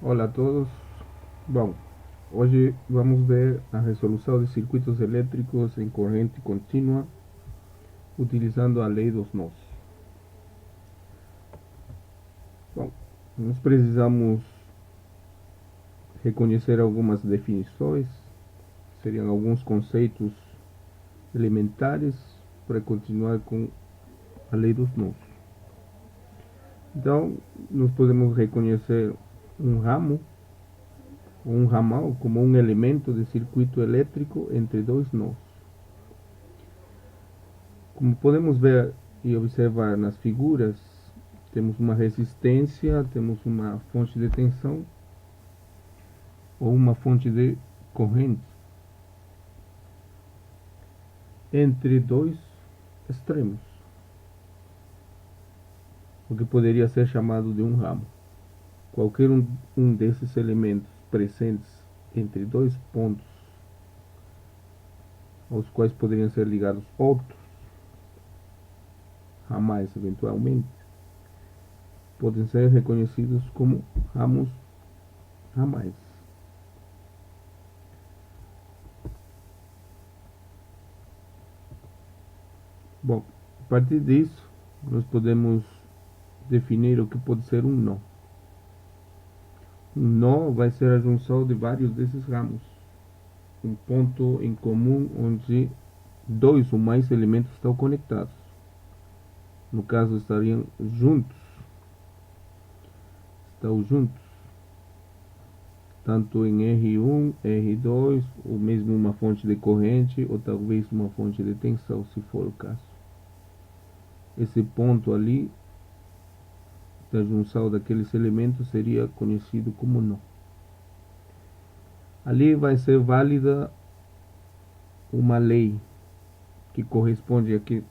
Olá a todos. Bom, hoje vamos ver a resolução de circuitos elétricos em corrente contínua utilizando a lei dos nós. Bom, nós precisamos reconhecer algumas definições, seriam alguns conceitos elementares para continuar com a lei dos nós. Então, nós podemos reconhecer um ramo ou um ramal como um elemento de circuito elétrico entre dois nós. Como podemos ver e observar nas figuras, temos uma resistência, temos uma fonte de tensão ou uma fonte de corrente entre dois extremos, o que poderia ser chamado de um ramo. Qualquer um desses elementos presentes entre dois pontos aos quais poderiam ser ligados outros ramais eventualmente, podem ser reconhecidos como ramais. Bom, a partir disso, nós podemos definir o que pode ser um nó. Um nó vai ser a junção de vários desses ramos, um ponto em comum onde dois ou mais elementos estão conectados. No caso, estão juntos, tanto em R1, R2, ou mesmo uma fonte de corrente, ou talvez uma fonte de tensão, se for o caso. Esse ponto ali da junção daqueles elementos seria conhecido como nó. Ali vai ser válida uma lei que corresponde a que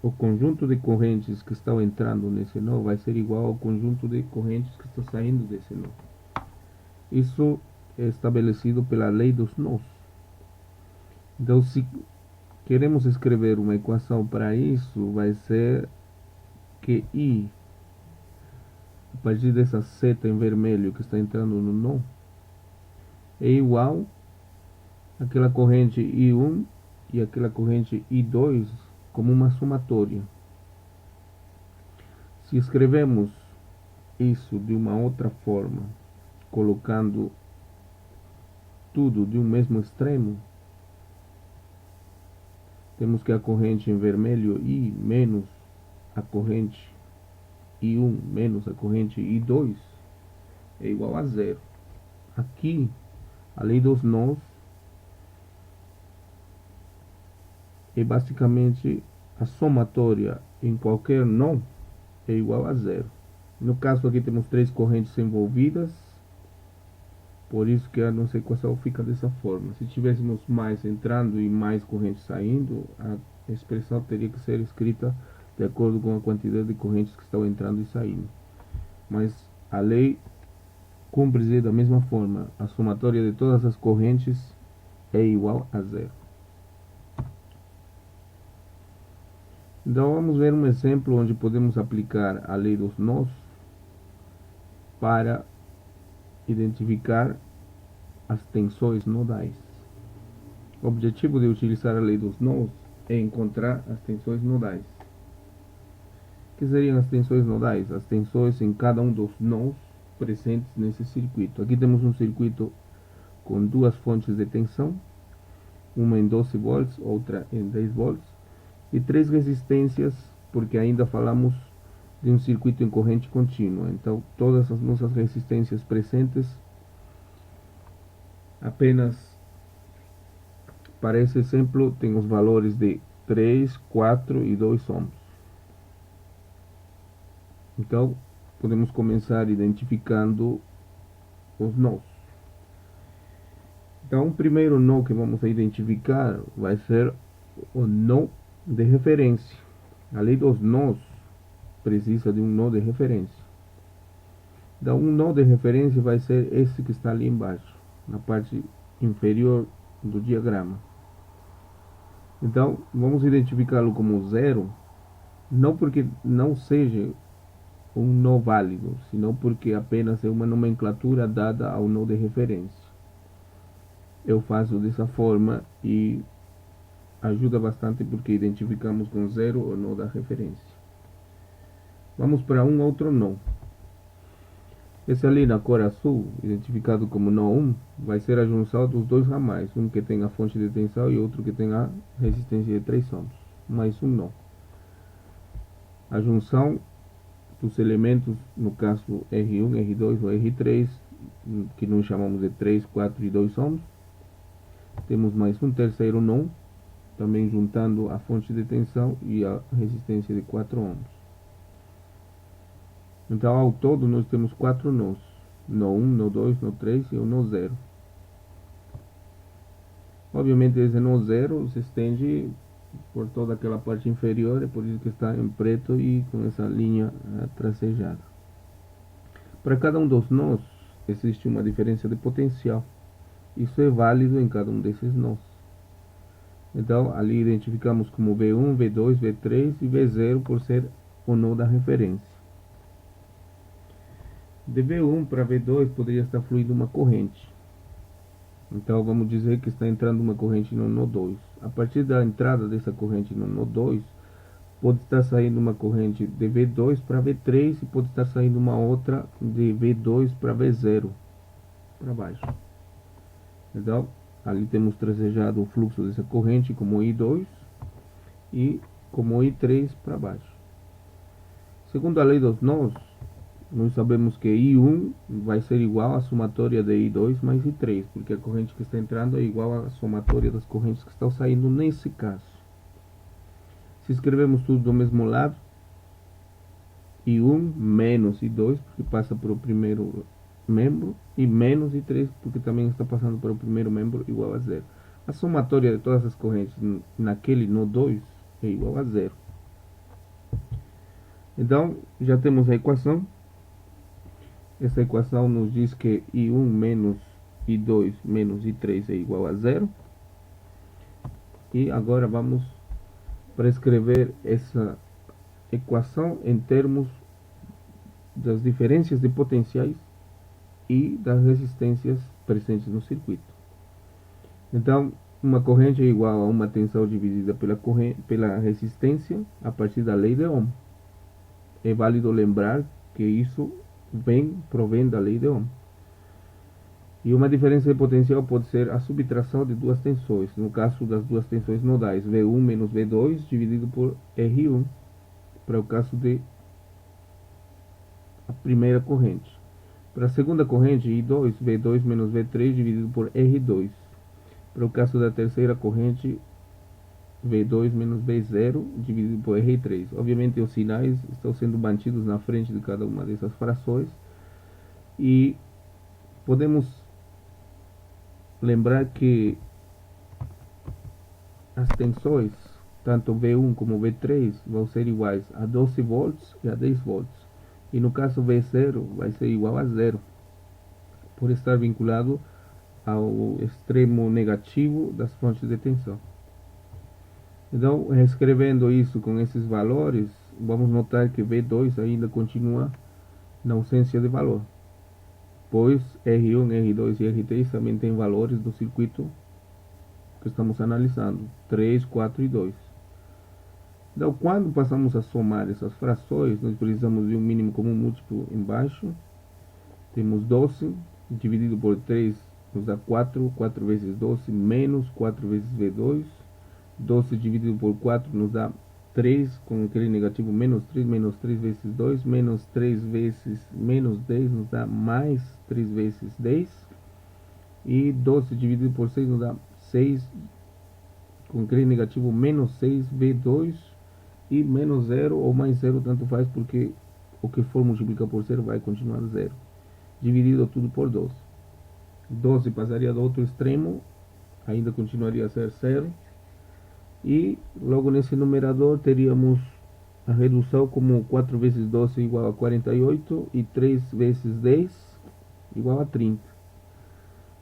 o conjunto de correntes que estão entrando nesse nó vai ser igual ao conjunto de correntes que estão saindo desse nó. Isso é estabelecido pela lei dos nós. Então, se queremos escrever uma equação para isso, vai ser que I, a partir dessa seta em vermelho que está entrando no nó, é igual àquela corrente I1 e aquela corrente I2 como uma somatória. Se escrevemos isso de uma outra forma, colocando tudo de um mesmo extremo, temos que a corrente em vermelho I menos a corrente I1 menos a corrente I2 é igual a zero. Aqui, a lei dos nós é basicamente a somatória em qualquer nó é igual a zero. No caso aqui temos três correntes envolvidas, por isso que a nossa equação fica dessa forma. Se tivéssemos mais entrando e mais correntes saindo, a expressão teria que ser escrita de acordo com a quantidade de correntes que estão entrando e saindo. Mas a lei cumpre-se da mesma forma. A somatória de todas as correntes é igual a zero. Então vamos ver um exemplo onde podemos aplicar a lei dos nós para identificar as tensões nodais. O objetivo de utilizar a lei dos nós é encontrar as tensões nodais. O que seriam as tensões nodais? As tensões em cada um dos nós presentes nesse circuito. Aqui temos um circuito com duas fontes de tensão, uma em 12 volts, outra em 10 volts, e três resistências, porque ainda falamos de um circuito em corrente contínua. Então, todas as nossas resistências presentes, apenas para esse exemplo, tem os valores de 3, 4 e 2 ohms. Então, podemos começar identificando os nós. Então, o primeiro nó que vamos identificar vai ser o nó de referência. A lei dos nós precisa de um nó de referência. Então, um nó de referência vai ser esse que está ali embaixo, na parte inferior do diagrama. Então, vamos identificá-lo como zero, não porque não seja um nó válido, senão porque apenas é uma nomenclatura dada ao nó de referência. Eu faço dessa forma e ajuda bastante porque identificamos com zero o nó da referência. Vamos para um outro nó. Esse ali na cor azul, identificado como nó 1, vai ser a junção dos dois ramais, um que tem a fonte de tensão e outro que tem a resistência de 3 ohms, mais um nó. A junção dos elementos, no caso R1, R2 ou R3, que nós chamamos de 3, 4 e 2 ohms. Temos mais um terceiro nó, também juntando a fonte de tensão e a resistência de 4 ohms. Então, ao todo, nós temos 4 nós. Nó 1, nó 2, nó 3 e o nó 0. Obviamente, esse nó 0 se estende por toda aquela parte inferior, é por isso que está em preto e com essa linha tracejada. Para cada um dos nós, existe uma diferença de potencial. Isso é válido em cada um desses nós. Então, ali identificamos como V1, V2, V3 e V0 por ser o nó da referência. De V1 para V2 poderia estar fluindo uma corrente. Então vamos dizer que está entrando uma corrente no nó 2. A partir da entrada dessa corrente no nó 2, pode estar saindo uma corrente de V2 para V3 e pode estar saindo uma outra de V2 para V0 para baixo. Então ali temos tracejado o fluxo dessa corrente como I2 e como I3 para baixo. Segundo a lei dos nós, nós sabemos que I1 vai ser igual à somatória de I2 mais I3, porque a corrente que está entrando é igual à somatória das correntes que estão saindo nesse caso. Se escrevemos tudo do mesmo lado, I1 menos I2, porque passa para o primeiro membro, e menos I3, porque também está passando para o primeiro membro, igual a zero. A somatória de todas as correntes naquele nó 2 é igual a zero. Então, já temos a equação. Essa equação nos diz que I1 menos I2 menos I3 é igual a zero. E agora vamos para escrever essa equação em termos das diferenças de potenciais e das resistências presentes no circuito. Então, uma corrente é igual a uma tensão dividida pela resistência a partir da lei de Ohm. É válido lembrar que isso provém da lei de Ohm. E uma diferença de potencial pode ser a subtração de duas tensões, no caso das duas tensões nodais, V1 menos V2 dividido por R1, para o caso de a primeira corrente. Para a segunda corrente, I2, V2 menos V3 dividido por R2. Para o caso da terceira corrente, V2 menos V0 dividido por R3. Obviamente os sinais estão sendo mantidos na frente de cada uma dessas frações. E podemos lembrar que as tensões, tanto V1 como V3, vão ser iguais a 12 volts e a 10 volts. E no caso V0 vai ser igual a zero, por estar vinculado ao extremo negativo das fontes de tensão. Então, reescrevendo isso com esses valores, vamos notar que V2 ainda continua na ausência de valor, pois R1, R2 e R3 também têm valores do circuito que estamos analisando, 3, 4 e 2. Então, quando passamos a somar essas frações, nós precisamos de um mínimo comum múltiplo embaixo. Temos 12 dividido por 3 nos dá 4, 4 vezes 12 menos 4 vezes V2. 12 dividido por 4 nos dá 3, com aquele negativo menos 3 vezes 2, menos 3 vezes menos 10 nos dá mais 3 vezes 10. E 12 dividido por 6 nos dá 6, com aquele negativo menos 6 V2 e menos 0 ou mais 0, tanto faz, porque o que for multiplicar por 0 vai continuar 0. Dividido tudo por 12. 12 passaria do outro extremo, ainda continuaria a ser 0. E logo nesse numerador teríamos a redução como 4 vezes 12 igual a 48 e 3 vezes 10 igual a 30.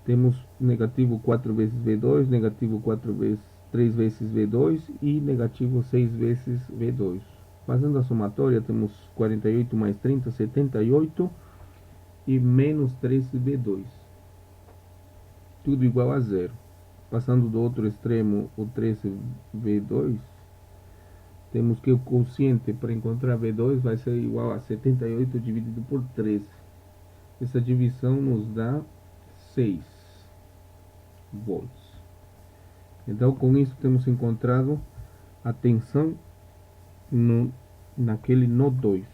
Temos negativo 4 vezes V2, negativo 3 vezes V2 e negativo 6 vezes V2. Fazendo a somatória, temos 48 mais 30, 78 e menos 13V2. Tudo igual a zero. Passando do outro extremo, o 13V2, temos que o quociente para encontrar V2 vai ser igual a 78 dividido por 13. Essa divisão nos dá 6 volts. Então, com isso, temos encontrado a tensão naquele nó 2.